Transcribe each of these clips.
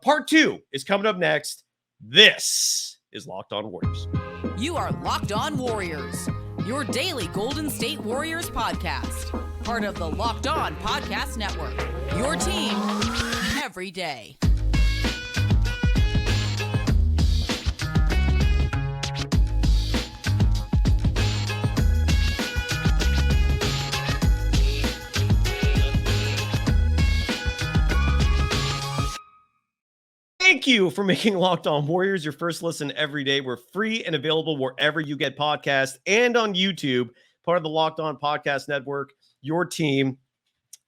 Part 2 is coming up next. This is Locked On Warriors. You are Locked On Warriors, your daily Golden State Warriors podcast. Part of the Locked On Podcast Network, your team every day. Thank you for making Locked On Warriors your first listen every day. We're free and available wherever you get podcasts and on YouTube, part of the Locked On Podcast Network, your team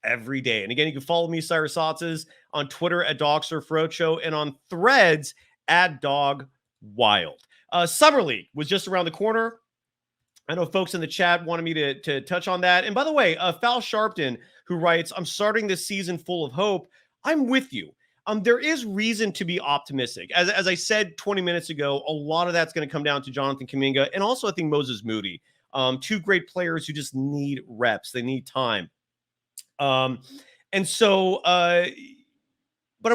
every day. And again, you can follow me, Cyrus Saatsaz, on Twitter at DogSurfRoadshow and on Threads at DogWild. Summer League was just around the corner. I know folks in the chat wanted me to touch on that. And by the way, Fal Sharpton, who writes, I'm starting this season full of hope. I'm with you. There is reason to be optimistic. As I said 20 minutes ago, a lot of that's going to come down to Jonathan Kumina and also I think Moses Moody. Two great players who just need reps. They need time. But I'm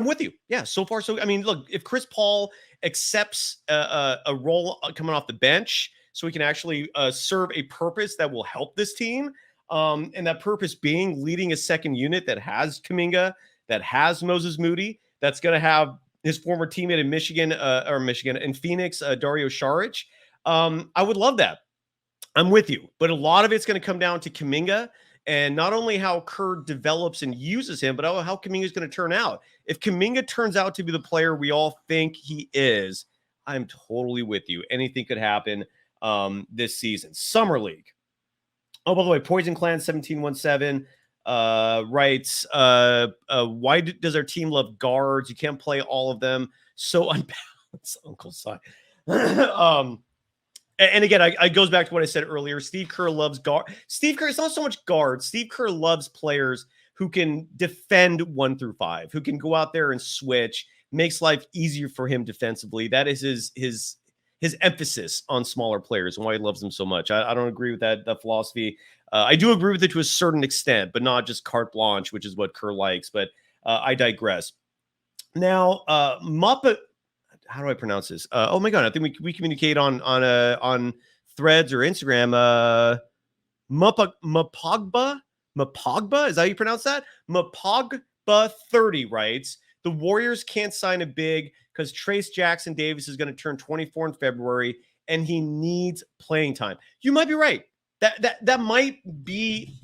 with you. Yeah, so far, so, I mean, look, if Chris Paul accepts a role coming off the bench so he can actually serve a purpose that will help this team, and that purpose being leading a second unit that has Kuminga, that has Moses Moody, that's going to have his former teammate in Phoenix, Dario Saric. I would love that. I'm with you. But a lot of it's going to come down to Kuminga and not only how Kerr develops and uses him, but how Kuminga is going to turn out. If Kuminga turns out to be the player we all think he is, I'm totally with you. Anything could happen this season. Summer League. Oh, by the way, Poison Clan 1717 writes, why does our team love guards? You can't play all of them. So unbalanced, Uncle Si. And again, I goes back to what I said earlier. Steve Kerr loves guard. Steve Kerr, it's not so much guards. Steve Kerr loves players who can defend 1 through 5, who can go out there and switch, makes life easier for him defensively. That is his emphasis on smaller players and why he loves them so much. I don't agree with that philosophy. I do agree with it to a certain extent, but not just carte blanche, which is what Kerr likes. But I digress. Now, Muppet. How do I pronounce this? Oh my God, I think we communicate on Threads or Instagram. Mapogba, is that how you pronounce that? Mapogba 30 writes, the Warriors can't sign a big because Trayce Jackson-Davis is going to turn 24 in February and he needs playing time. You might be right. That might be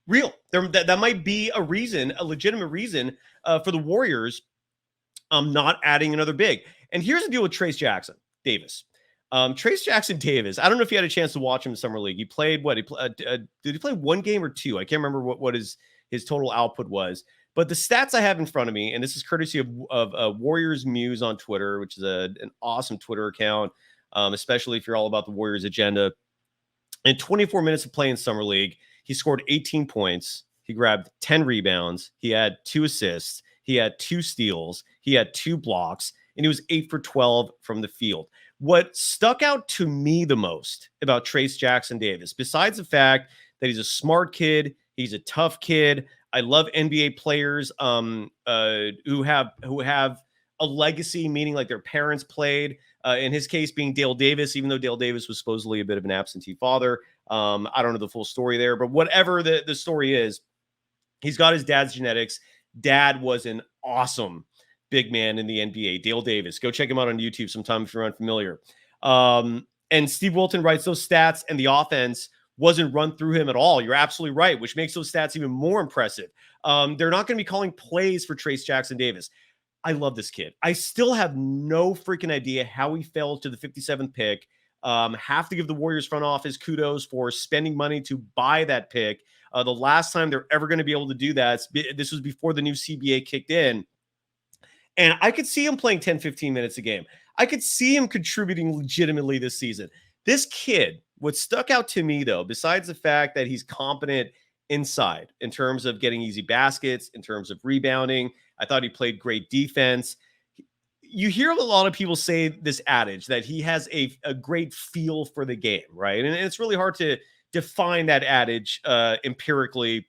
real. That might be a reason, a legitimate reason for the Warriors not adding another big. And here's the deal with Trayce Jackson-Davis. Trayce Jackson-Davis, I don't know if you had a chance to watch him in Summer League. He played what? Did he play 1 game or 2? I can't remember what his total output was. But the stats I have in front of me, and this is courtesy of Warriors Muse on Twitter, which is an awesome Twitter account, especially if you're all about the Warriors agenda. In 24 minutes of play in Summer League, he scored 18 points. He grabbed 10 rebounds. He had 2 assists. He had 2 steals. He had 2 blocks. And he was 8 for 12 from the field. What stuck out to me the most about Trayce Jackson-Davis, besides the fact that he's a smart kid, he's a tough kid. I love NBA players who have a legacy, meaning like their parents played. In his case, being Dale Davis, even though Dale Davis was supposedly a bit of an absentee father. I don't know the full story there, but whatever the story is, he's got his dad's genetics. Dad was an awesome big man in the NBA, Dale Davis. Go check him out on YouTube sometime if you're unfamiliar. And Steve Wilton writes, those stats and the offense wasn't run through him at all. You're absolutely right, which makes those stats even more impressive. They're not going to be calling plays for Trayce Jackson-Davis. I love this kid. I still have no freaking idea how he fell to the 57th pick. Have to give the Warriors front office kudos for spending money to buy that pick. The last time they're ever going to be able to do that, this was before the new CBA kicked in. And I could see him playing 10, 15 minutes a game. I could see him contributing legitimately this season. This kid, what stuck out to me, though, besides the fact that he's competent inside in terms of getting easy baskets, in terms of rebounding, I thought he played great defense. You hear a lot of people say this adage that he has a great feel for the game, right? And it's really hard to define that adage empirically,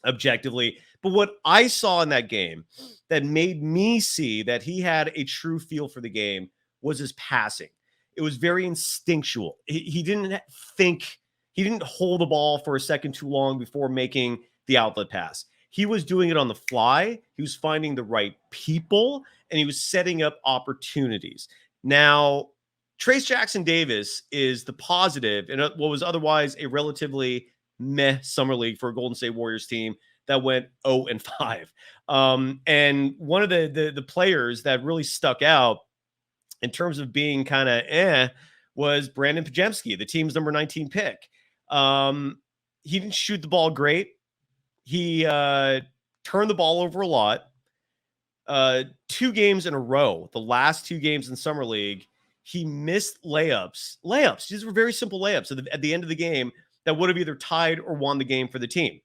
objectively. But what I saw in that game that made me see that he had a true feel for the game was his passing. It was very instinctual. He didn't think, he didn't hold the ball for a second too long before making the outlet pass. He was doing it on the fly. He was finding the right people, and he was setting up opportunities. Now, Trayce Jackson-Davis is the positive in what was otherwise a relatively meh summer league for a Golden State Warriors team that went 0-5. And one of the players that really stuck out in terms of being kind of was Brandin Podziemski, the team's number 19 pick. He didn't shoot the ball great. He turned the ball over a lot. 2 games in a row, the last 2 games in Summer League, he missed layups. These were very simple layups at the end of the game that would have either tied or won the game for the team.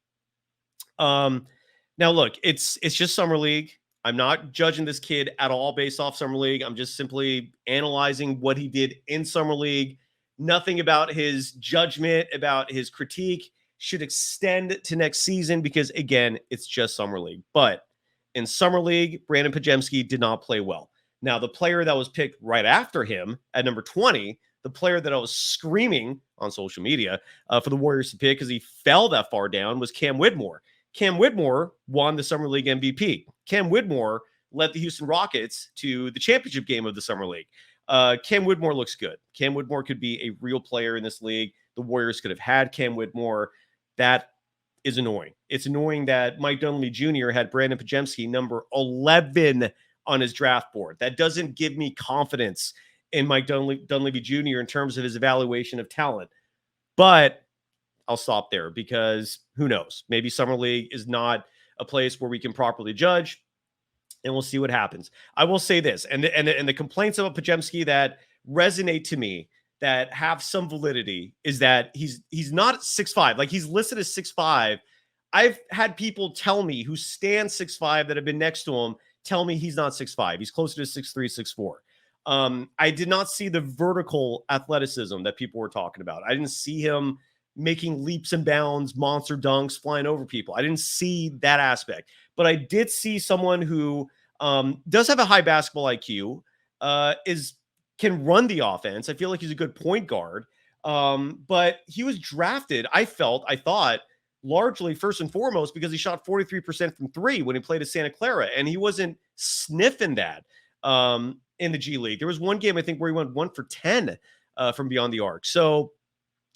Now, look, it's just Summer League. I'm not judging this kid at all based off Summer League. I'm just simply analyzing what he did in Summer League. Nothing about his judgment, about his critique should extend to next season because, again, it's just Summer League. But in Summer League, Brandin Podziemski did not play well. Now, the player that was picked right after him at number 20, the player that I was screaming on social media for the Warriors to pick because he fell that far down, was Cam Whitmore. Cam Whitmore won the Summer League MVP. Cam Whitmore led the Houston Rockets to the championship game of the Summer League. Cam Whitmore looks good. Cam Whitmore could be a real player in this league. The Warriors could have had Cam Whitmore. That is annoying. It's annoying that Mike Dunleavy Jr. had Brandin Podziemski number 11 on his draft board. That doesn't give me confidence in Mike Dunleavy Jr. in terms of his evaluation of talent. But I'll stop there because who knows? Maybe Summer League is not a place where we can properly judge, and we'll see what happens. I will say this, and the complaints about Podziemski that resonate to me, that have some validity, is that he's not 6'5". Like, he's listed as 6'5". I've had people tell me who stand 6'5" that have been next to him tell me he's not 6'5". He's closer to 6'3", 6'4". I did not see the vertical athleticism that people were talking about. I didn't see him making leaps and bounds, monster dunks, flying over people. I didn't see that aspect. But I did see someone who does have a high basketball IQ, can run the offense. I feel like he's a good point guard. But he was drafted, I thought, largely first and foremost because he shot 43% from 3 when he played at Santa Clara, and he wasn't sniffing that in the G League. There was one game, I think, where he went 1 for 10 from beyond the arc. So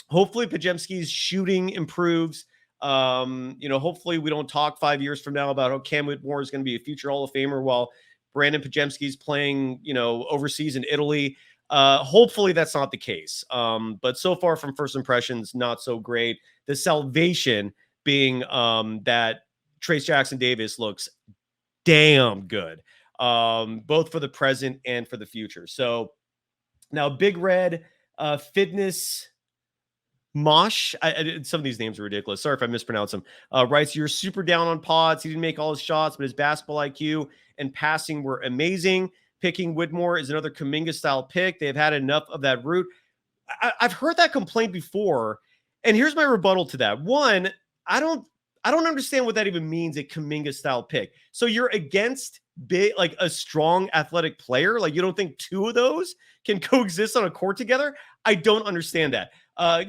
hopefully Podziemski's shooting improves. Hopefully we don't talk 5 years from now about how Cam Whitmore is going to be a future Hall of Famer while Brandin Podziemski's playing, overseas in Italy. Hopefully that's not the case. But so far from first impressions, not so great. The salvation being that Trayce Jackson-Davis looks damn good, both for the present and for the future. So now Big Red Fitness Mosh, some of these names are ridiculous. Sorry if I mispronounce them. Writes, you're super down on Pods. He didn't make all his shots, but his basketball IQ and passing were amazing. Picking Whitmore is another Kuminga-style pick. They've had enough of that route. I've heard that complaint before, and here's my rebuttal to that. One, I don't understand what that even means, a Kuminga-style pick. So you're against like a strong athletic player? Like, you don't think 2 of those can coexist on a court together? I don't understand that.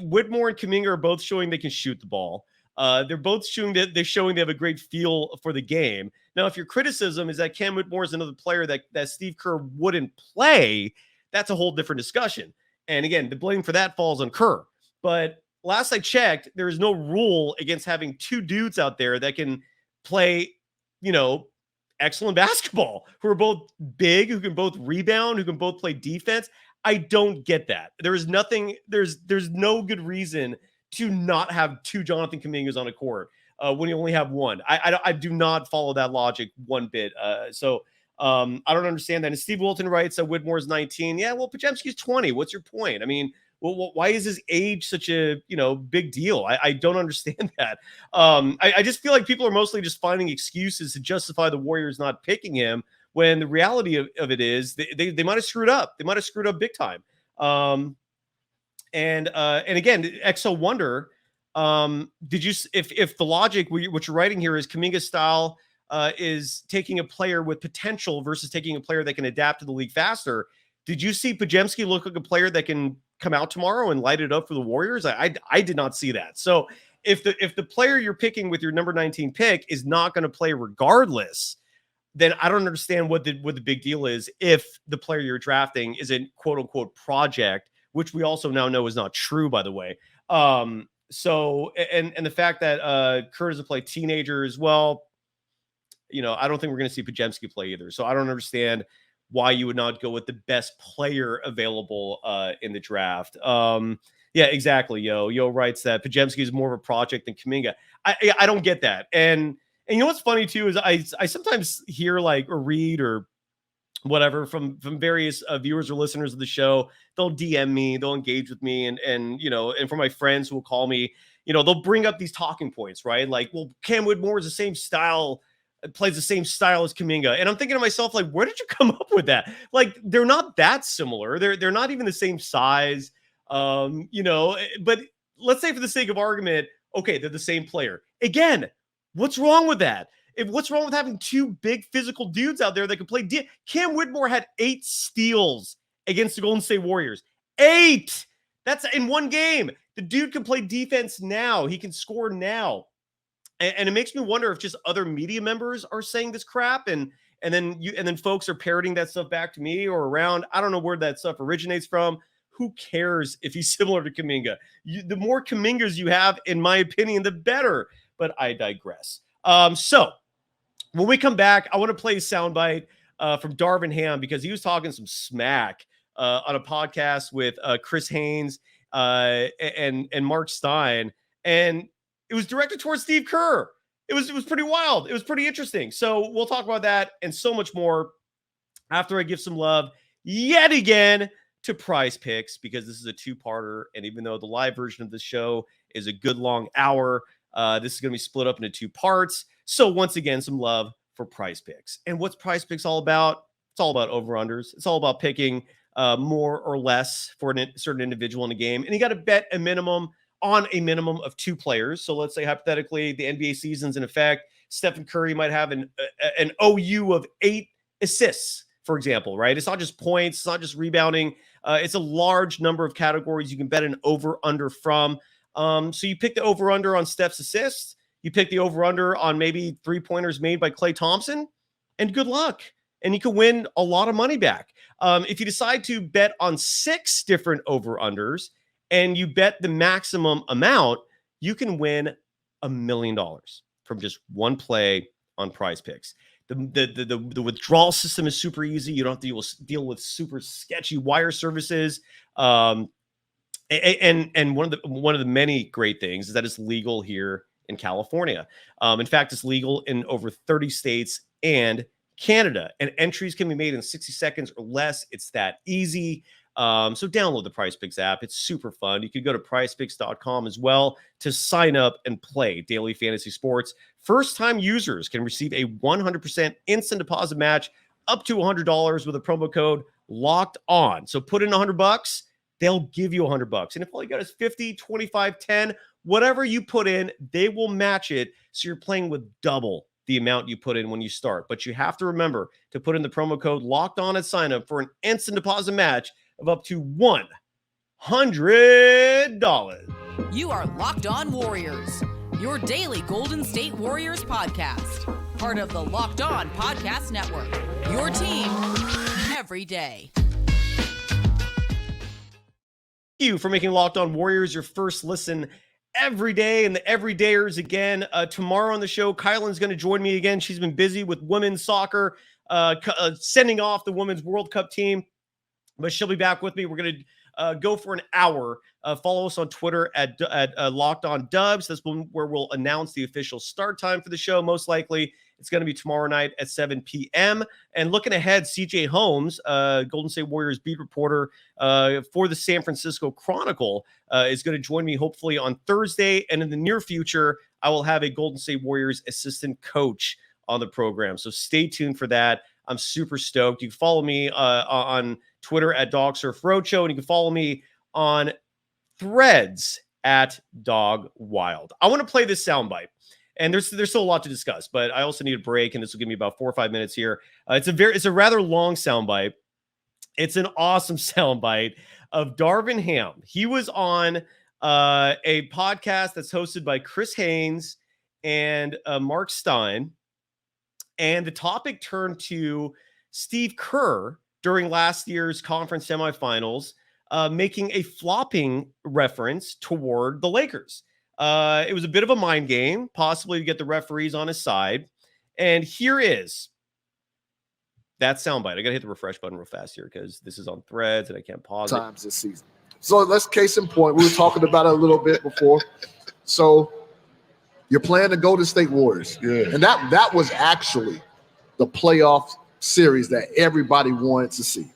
Whitmore and Kuminga are both showing they can shoot the ball. They're both showing that they have a great feel for the game. Now, if your criticism is that Cam Whitmore is another player that Steve Kerr wouldn't play, that's a whole different discussion. And again, the blame for that falls on Kerr. But last I checked, there is no rule against having 2 dudes out there that can play, excellent basketball, who are both big, who can both rebound, who can both play defense. I don't get that. There's no good reason to not have 2 Jonathan Kumingas on a court when you only have 1. I do not follow that logic one bit. So I don't understand that. And Steve Wilton writes that Whitmore's 19. Yeah, well, Podziemski's 20. What's your point? I mean, well, why is his age such a big deal? I don't understand that. I just feel like people are mostly just finding excuses to justify the Warriors not picking him, when the reality of it is they might have screwed up. They might have screwed up big time. And again, Exo Wonder Did you, if the logic, what you're writing here is Kuminga style is taking a player with potential versus taking a player that can adapt to the league faster. Did you see Podziemski look like a player that can come out tomorrow and light it up for the Warriors? I did not see that. So if the player you're picking with your number 19 pick is not going to play regardless, then I don't understand what the big deal is if the player you're drafting is a quote unquote project, which we also now know is not true, by the way. So and the fact that Kerr doesn't play teenagers, well, I don't think we're going to see Podziemski play either. So I don't understand why you would not go with the best player available in the draft. Yeah, exactly. Yo writes that Podziemski is more of a project than Kuminga. I don't get that. And you know what's funny too is I sometimes hear or read or whatever from various viewers or listeners of the show. They'll DM me, they'll engage with me, and for my friends who will call me, they'll bring up these talking points, right? Like, well, Cam Whitmore is the same style, plays the same style as Kuminga. And I'm thinking to myself, like, where did you come up with that? Like, they're not that similar. They're not even the same size. But let's say for the sake of argument, okay, they're the same player. Again, what's wrong with that? What's wrong with having two big physical dudes out there that can play? Cam Whitmore had 8 steals against the Golden State Warriors. 8! That's in one game. The dude can play defense now. He can score now. And it makes me wonder if just other media members are saying this crap, and then folks are parroting that stuff back to me or around. I don't know where that stuff originates from. Who cares if he's similar to Kuminga? The more Kumingas you have, in my opinion, the better. But I digress. So when we come back, I want to play a soundbite from Darvin Ham because he was talking some smack on a podcast with Chris Haynes and Mark Stein, and it was directed towards Steve Kerr. It was pretty wild. It was pretty interesting. So we'll talk about that and so much more after I give some love yet again to PrizePicks, because this is a 2-parter. And even though the live version of the show is a good long hour, this is going to be split up into 2 parts. So once again, some love for PrizePicks. And what's PrizePicks all about? It's all about over-unders. It's all about picking more or less for a certain individual in a game. And you got to bet a minimum of 2 players. So let's say hypothetically the NBA season's in effect. Steph and Curry might have an OU of 8 assists, for example, right? It's not just points. It's not just rebounding. It's a large number of categories you can bet an over-under from. So you pick the over-under on Steph's assists. You pick the over-under on maybe 3-pointers made by Klay Thompson, and good luck. And you can win a lot of money back. If you decide to bet on 6 different over-unders and you bet the maximum amount, you can win $1 million from just one play on PrizePicks. The withdrawal system is super easy. You don't have to deal with super sketchy wire services. And one of the many great things is that it's legal here in California. In fact, it's legal in over 30 states and Canada, and entries can be made in 60 seconds or less. It's that easy. So download the PrizePicks app. It's super fun. You can go to prizepicks.com as well to sign up and play daily fantasy sports. First-time users can receive a 100% instant deposit match up to $100 with a promo code locked on. So put in $100, they'll give you $100. And if all you got is 50, 25, 10, whatever you put in, they will match it. So you're playing with double the amount you put in when you start. But you have to remember to put in the promo code locked on at sign up for an instant deposit match of up to $100. You are Locked On Warriors, your daily Golden State Warriors podcast. Part of the Locked On Podcast Network, your team every day. Thank you for making Locked On Warriors your first listen every day, and the everydayers again. Tomorrow on the show, Kylan's going to join me again. She's been busy with women's soccer, sending off the Women's World Cup team, but she'll be back with me. We're going to go for an hour. Follow us on Twitter at Locked On Dubs. That's where we'll announce the official start time for the show. Most likely, it's going to be tomorrow night at 7 p.m. And looking ahead, CJ Holmes, Golden State Warriors beat reporter for the San Francisco Chronicle, is going to join me hopefully on Thursday. And in the near future, I will have a Golden State Warriors assistant coach on the program. So stay tuned for that. I'm super stoked. You can follow me on Twitter at DogSurfRoadshow, and you can follow me on Threads at Dog Wild. I want to play this soundbite. And there's still a lot to discuss, but I also need a break, and this will give me about 4 or 5 minutes here. It's a rather long soundbite. It's an awesome soundbite of Darvin Ham. He was on a podcast that's hosted by Chris Haynes and Mark Stein, and the topic turned to Steve Kerr during last year's conference semifinals, making a flopping reference toward the Lakers. It was a bit of a mind game, possibly to get the referees on his side. And here is that soundbite. I got to hit the refresh button real fast here because this is on Threads and I can't pause it. Times this season. So let's case in point. We were talking about it a little bit before. So you're playing the Golden State Warriors. Yeah. And that was actually the playoff series that everybody wanted to see.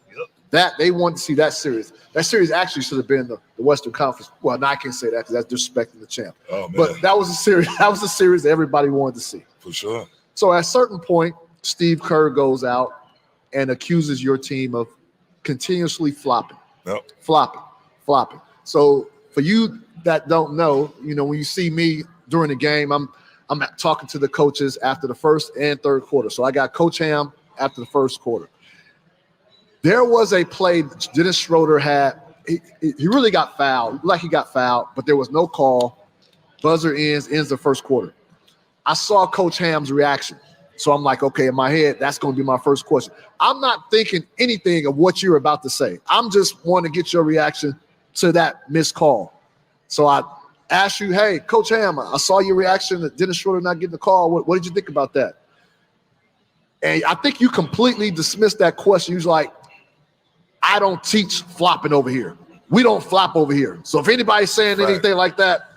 That they wanted to see that series. That series actually should have been the Western Conference. Well, no, I can't say that because that's disrespecting the champ. Oh, man. But that was a series. That was a series that everybody wanted to see. For sure. So at a certain point, Steve Kerr goes out and accuses your team of continuously flopping. Yep. Flopping. So for you that don't know, when you see me during the game, I'm talking to the coaches after the first and third quarter. So I got Coach Ham after the first quarter. There was a play Dennis Schroeder had. He really got fouled. Like he got fouled, but there was no call. Buzzer ends the first quarter. I saw Coach Ham's reaction. So I'm like, okay, in my head, that's going to be my first question. I'm not thinking anything of what you're about to say. I'm just wanting to get your reaction to that missed call. So I asked you, hey, Coach Ham, I saw your reaction to Dennis Schroeder not getting the call. What did you think about that? And I think you completely dismissed that question. You was like, I don't teach flopping over here. We don't flop over here. So if anybody's saying anything like that,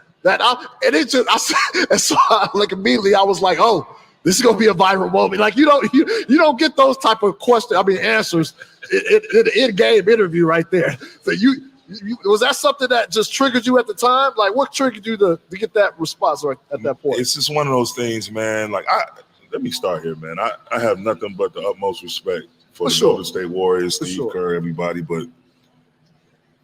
immediately I was like, oh, this is gonna be a viral moment. Like you don't get those type of answers in the in-game interview right there. So you was that something that just triggered you at the time? Like what triggered you to get that response right at that point? It's just one of those things, man. Like let me start here, man. I have nothing but the utmost respect for the Golden State Warriors, Steve Kerr, everybody. But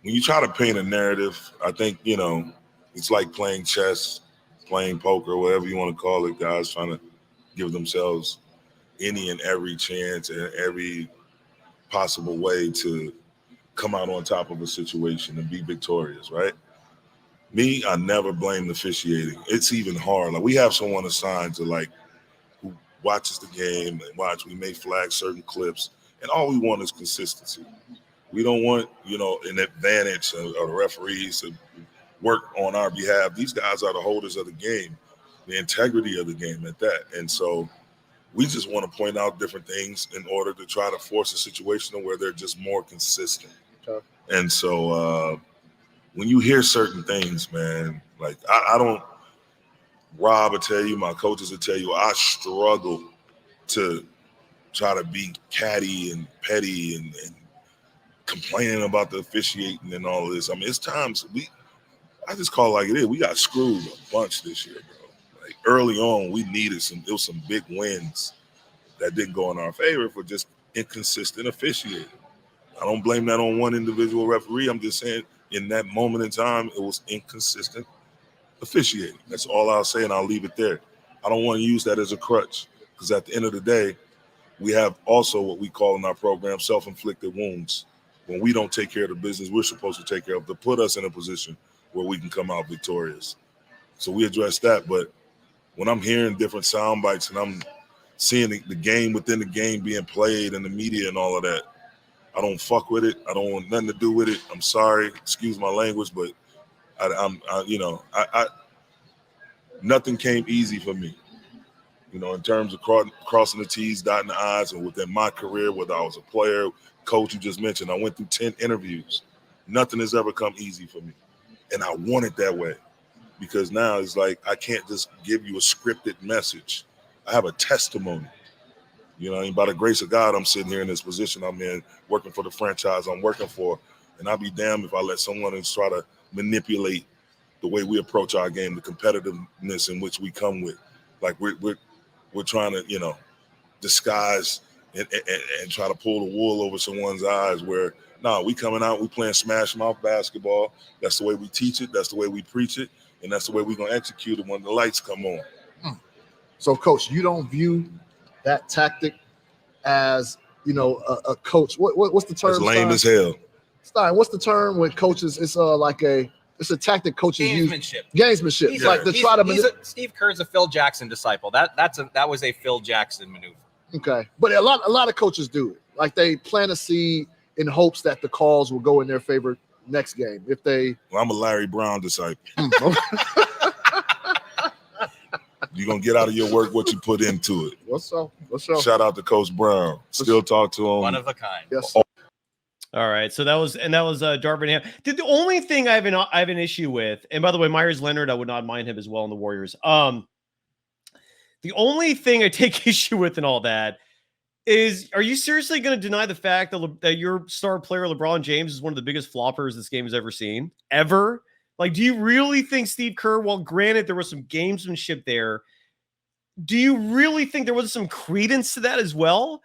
when you try to paint a narrative, I think, it's like playing chess, playing poker, whatever you want to call it, guys trying to give themselves any and every chance and every possible way to come out on top of a situation and be victorious, right? Me, I never blame the officiating. It's even hard. Like we have someone assigned to who watches the game and we may flag certain clips. And all we want is consistency. We don't want, an advantage of the referees to work on our behalf. These guys are the holders of the game, the integrity of the game at that. And so we just want to point out different things in order to try to force a situation where they're just more consistent. Okay. And so when you hear certain things, man, like I don't, Rob will tell you, my coaches will tell you, I struggle to try to be catty and petty and complaining about the officiating and all of this. I mean, it's times I just call it like it is. We got screwed a bunch this year, bro. Like early on, we needed some big wins that didn't go in our favor for just inconsistent officiating. I don't blame that on one individual referee. I'm just saying in that moment in time, it was inconsistent officiating. That's all I'll say, and I'll leave it there. I don't want to use that as a crutch because at the end of the day, we have also what we call in our program self-inflicted wounds. When we don't take care of the business we're supposed to take care of to put us in a position where we can come out victorious. So we address that. But when I'm hearing different sound bites and I'm seeing the game within the game being played and the media and all of that, I don't fuck with it. I don't want nothing to do with it. I'm sorry. Excuse my language, but nothing came easy for me. In terms of crossing the T's, dotting the I's, and within my career, whether I was a player, coach, you just mentioned, I went through 10 interviews. Nothing has ever come easy for me. And I want it that way because now it's like I can't just give you a scripted message. I have a testimony. By the grace of God, I'm sitting here in this position I'm in, working for the franchise I'm working for, and I'll be damned if I let someone else try to manipulate the way we approach our game, the competitiveness in which we come with. Like we're trying to, disguise and try to pull the wool over someone's eyes where, no, we coming out, we playing smash mouth basketball. That's the way we teach it. That's the way we preach it. And that's the way we're going to execute it when the lights come on. So, Coach, you don't view that tactic as, a coach. What's the term? It's lame as hell. Stein, what's the term when coaches, it's a tactic coaches use. Gamesmanship. He's like to try to Steve Kerr's a Phil Jackson disciple. That was a Phil Jackson maneuver. Okay. But a lot of coaches do it. Like they plant a seed in hopes that the calls will go in their favor next game. Well, I'm a Larry Brown disciple. You're going to get out of your work what you put into it. What's up? Shout out to Coach Brown. Still talk to him. One of a kind. Yes. All right, so that was Darvin Ham. The only thing I have an issue with, and by the way, Myers Leonard, I would not mind him as well in the Warriors. The only thing I take issue with in all that is, are you seriously going to deny the fact that your star player LeBron James is one of the biggest floppers this game has ever seen? Ever? Like, do you really think Steve Kerr, well, granted there was some gamesmanship there, do you really think there was some credence to that as well?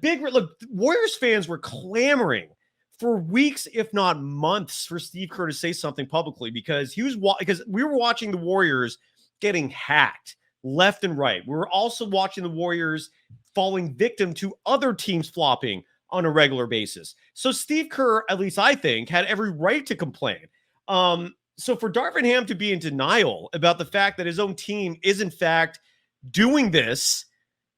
Look, Warriors fans were clamoring for weeks, if not months, for Steve Kerr to say something publicly because because we were watching the Warriors getting hacked left and right. We were also watching the Warriors falling victim to other teams flopping on a regular basis. So Steve Kerr, at least I think, had every right to complain. So for Darvin Ham to be in denial about the fact that his own team is in fact doing this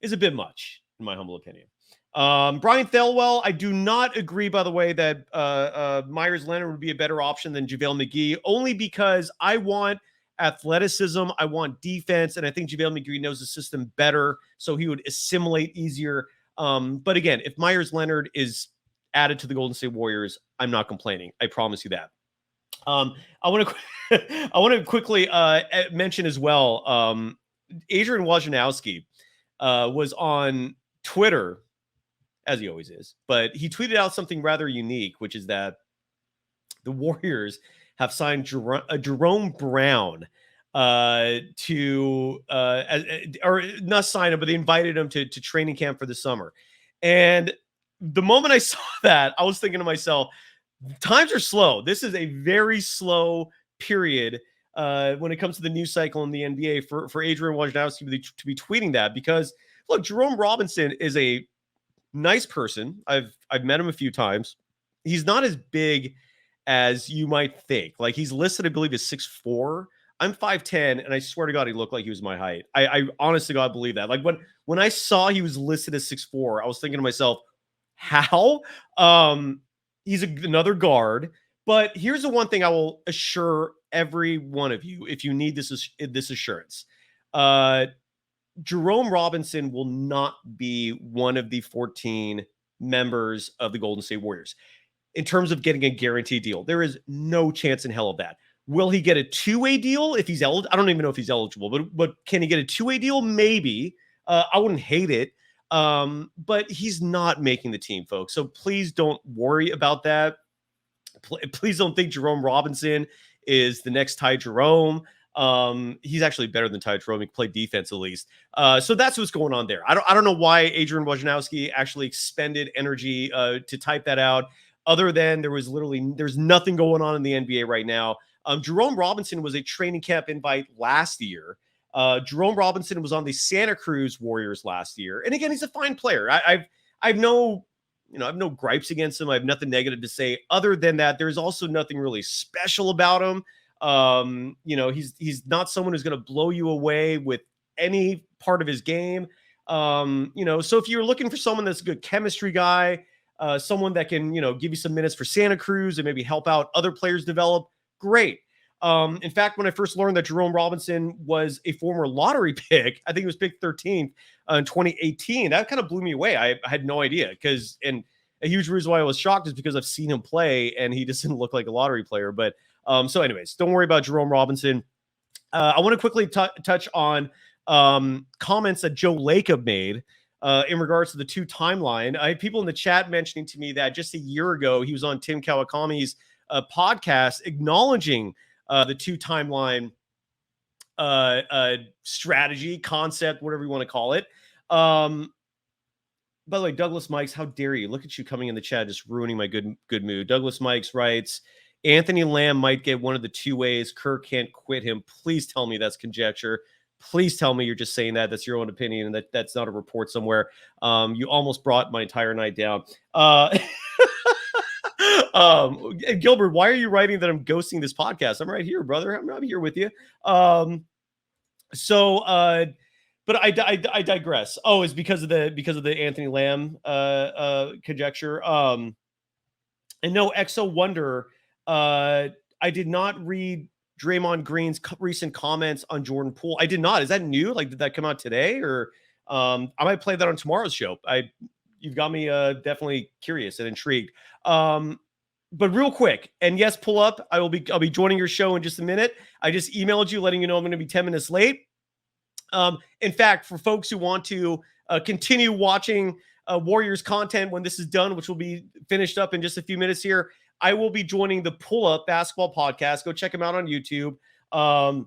is a bit much, in my humble opinion. Brian Thelwell, I do not agree, by the way, that Myers Leonard would be a better option than JaVale McGee, only because I want athleticism, I want defense, and I think JaVale McGee knows the system better, so he would assimilate easier. But again, if Myers Leonard is added to the Golden State Warriors, I'm not complaining. I promise you that. I want to quickly mention as well, Adrian Wojnarowski was on Twitter, as he always is, but he tweeted out something rather unique, which is that the Warriors have signed Jerome Brown or not sign him, but they invited him to training camp for the summer. And the moment I saw that, I was thinking to myself, times are slow. This is a very slow period when it comes to the news cycle in the NBA for Adrian Wojnarowski to be tweeting that, because look, Jerome Robinson is a nice person. I've met him a few times. He's not as big as you might think. Like, he's listed, I believe, as 6'4". I'm 5'10", and I swear to God, he looked like he was my height. I honestly, God, believe that. Like, when I saw he was listed as 6'4", I was thinking to myself, how? He's another guard. But here's the one thing I will assure every one of you, if you need this assurance. Jerome Robinson will not be one of the 14 members of the Golden State Warriors in terms of getting a guaranteed deal. There is no chance in hell of that. Will he get a two-way deal if he's eligible? I don't even know if he's eligible, but can he get a two-way deal? Maybe. I wouldn't hate it. But he's not making the team, folks. So please don't worry about that. Please don't think Jerome Robinson is the next Ty Jerome. He's actually better than Ty Jerome. He can play defense at least. So that's what's going on there. I don't know why Adrian Wojnarowski actually expended energy to type that out, other than there's nothing going on in the NBA right now. Jerome Robinson was a training camp invite last year. Jerome Robinson was on the Santa Cruz Warriors last year. And again, he's a fine player. I've no gripes against him. I have nothing negative to say other than that. There's also nothing really special about him. He's not someone who's going to blow you away with any part of his game. So if you're looking for someone that's a good chemistry guy, someone that can, give you some minutes for Santa Cruz and maybe help out other players develop, great. In fact, when I first learned that Jerome Robinson was a former lottery pick, I think he was picked 13th in 2018. That kind of blew me away. I had no idea, and a huge reason why I was shocked is because I've seen him play and he doesn't look like a lottery player. But so anyways, don't worry about Jerome Robinson. I want to quickly touch on comments that Joe Lacob made in regards to the two timeline. I had people in the chat mentioning to me that just a year ago, he was on Tim Kawakami's podcast acknowledging the two timeline strategy, concept, whatever you want to call it. By the way, Douglas Mikes, how dare you? Look at you coming in the chat, just ruining my good mood. Douglas Mikes writes, Anthony Lamb might get one of the two ways. Kerr can't quit him. Please tell me that's conjecture. Please tell me you're just saying that. That's your own opinion and that's not a report somewhere. You almost brought my entire night down. Gilbert, why are you writing that I'm ghosting this podcast? I'm right here, brother. I'm here with you. But I digress. Oh, it's because of the Anthony Lamb conjecture. And no, Exo Wonder. I did not read Draymond Green's recent comments on Jordan Poole. I did not. Is that new? Like, did that come out today? Or I might play that on tomorrow's show. You've got me definitely curious and intrigued. But real quick, and yes, pull up. I'll be joining your show in just a minute. I just emailed you letting you know I'm going to be 10 minutes late. In fact, for folks who want to continue watching Warriors content when this is done, which will be finished up in just a few minutes here, I will be joining the Pull Up Basketball Podcast. Go check them out on YouTube. So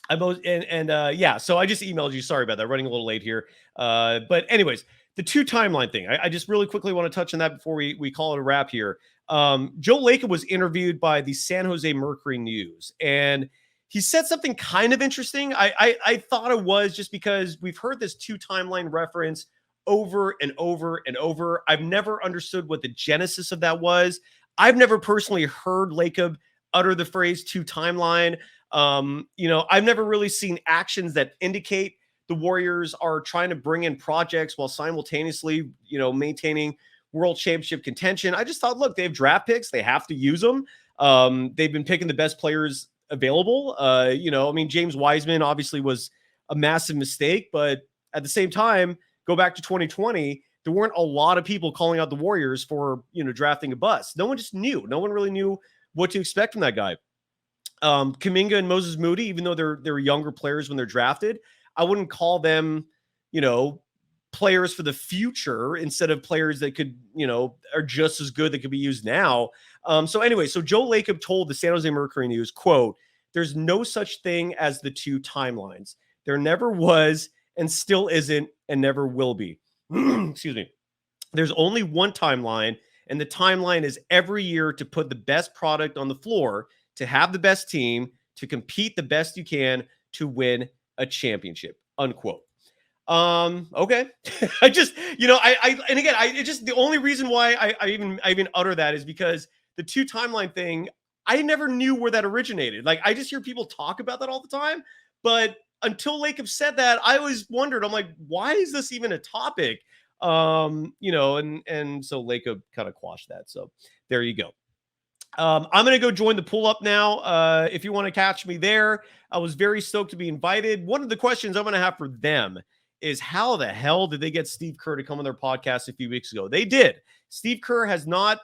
I just emailed you. Sorry about that. Running a little late here. But anyways, the two timeline thing. I just really quickly want to touch on that before we call it a wrap here. Joe Lacob was interviewed by the San Jose Mercury News, and he said something kind of interesting. I thought it was just because we've heard this two timeline reference over and over and over. I've never understood what the genesis of that was. I've never personally heard Lacob utter the phrase two timeline. I've never really seen actions that indicate the Warriors are trying to bring in projects while simultaneously, maintaining world championship contention. I just thought, look, they have draft picks. They have to use them. They've been picking the best players available. James Wiseman obviously was a massive mistake, but at the same time, go back to 2020, there weren't a lot of people calling out the Warriors for, drafting a bust. No one just knew. No one really knew what to expect from that guy. Kuminga and Moses Moody, even though they're younger players when they're drafted, I wouldn't call them, players for the future instead of players that could, are just as good that could be used now. So Joe Lacob told the San Jose Mercury News, quote, "There's no such thing as the two timelines. There never was and still isn't and never will be." Excuse me. "There's only one timeline, and the timeline is every year to put the best product on the floor, to have the best team, to compete the best you can, to win a championship," unquote. Okay. I just, the only reason why I even utter that is because the two timeline thing, I never knew where that originated. Like, I just hear people talk about that all the time, but until Lacob said that, I always wondered, I'm like, why is this even a topic? And so Lacob kind of quashed that. So there you go. I'm going to go join the pull up now. If you want to catch me there, I was very stoked to be invited. One of the questions I'm going to have for them is, how the hell did they get Steve Kerr to come on their podcast a few weeks ago? They did. Steve Kerr has not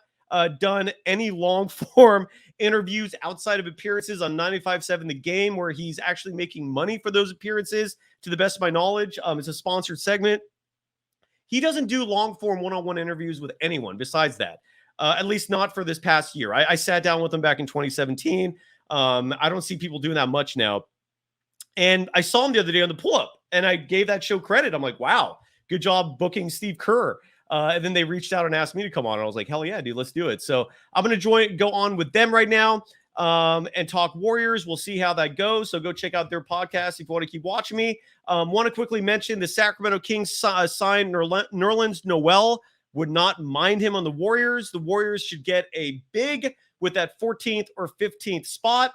done any long form interviews outside of appearances on 95.7 The Game, where he's actually making money for those appearances, to the best of my knowledge. It's a sponsored segment. He doesn't do long form one-on-one interviews with anyone besides that. At least not for this past year. I sat down with him back in 2017. I don't see people doing that much now. And I saw him the other day on the pull-up, and I gave that show credit. I'm like, wow, good job booking Steve Kerr. And then they reached out and asked me to come on. And I was like, hell yeah, dude, let's do it. So I'm going to go on with them right now and talk Warriors. We'll see how that goes. So go check out their podcast if you want to keep watching me. Want to quickly mention the Sacramento Kings signed Nerlens Noel. Would not mind him on the Warriors. The Warriors should get a big with that 14th or 15th spot.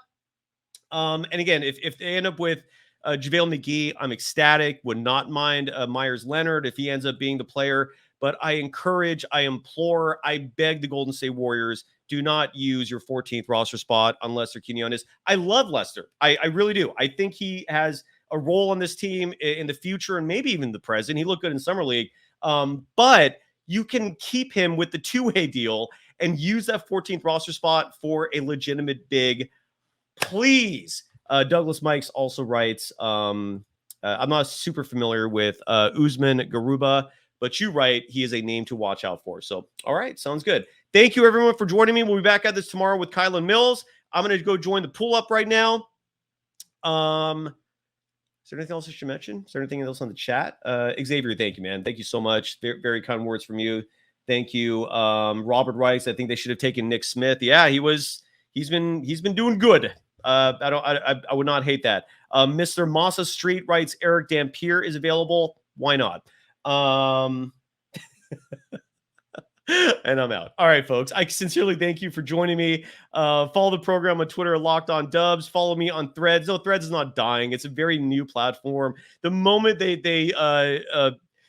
And again, if they end up with JaVale McGee, I'm ecstatic. Would not mind Myers Leonard if he ends up being the player. But I encourage, I implore, I beg the Golden State Warriors, do not use your 14th roster spot on Lester Quinones. I love Lester. I really do. I think he has a role on this team in the future and maybe even the present. He looked good in Summer League. But you can keep him with the two-way deal and use that 14th roster spot for a legitimate big, please. Douglas Mikes also writes, I'm not super familiar with Usman Garuba, but you write he is a name to watch out for. So, all right, sounds good. Thank you, everyone, for joining me. We'll be back at this tomorrow with Kylan Mills. I'm going to go join the pull-up right now. Is there anything else I should mention? Is there anything else on the chat? Xavier, thank you, man. Thank you so much. Very, very kind words from you. Thank you. Robert Rice, I think they should have taken Nick Smith. Yeah, he's been doing good. I would not hate that. Mr. Massa Street writes, Eric Dampier is available. Why not? And I'm out. All right, folks. I sincerely thank you for joining me. Follow the program on Twitter, Locked On Dubs. Follow me on Threads. No, Threads is not dying. It's a very new platform. The moment they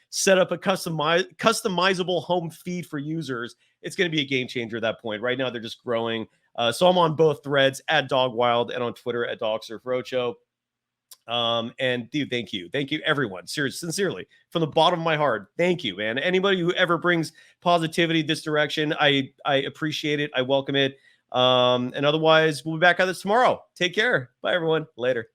set up a customizable home feed for users, it's going to be a game changer at that point. Right now, they're just growing. So I'm on both Threads at Dogwild and on Twitter at DogSurfRocho. And dude, thank you, everyone. Seriously, sincerely, from the bottom of my heart, thank you, man. Anybody who ever brings positivity this direction, I appreciate it. I welcome it. And otherwise, we'll be back on this tomorrow. Take care. Bye, everyone. Later.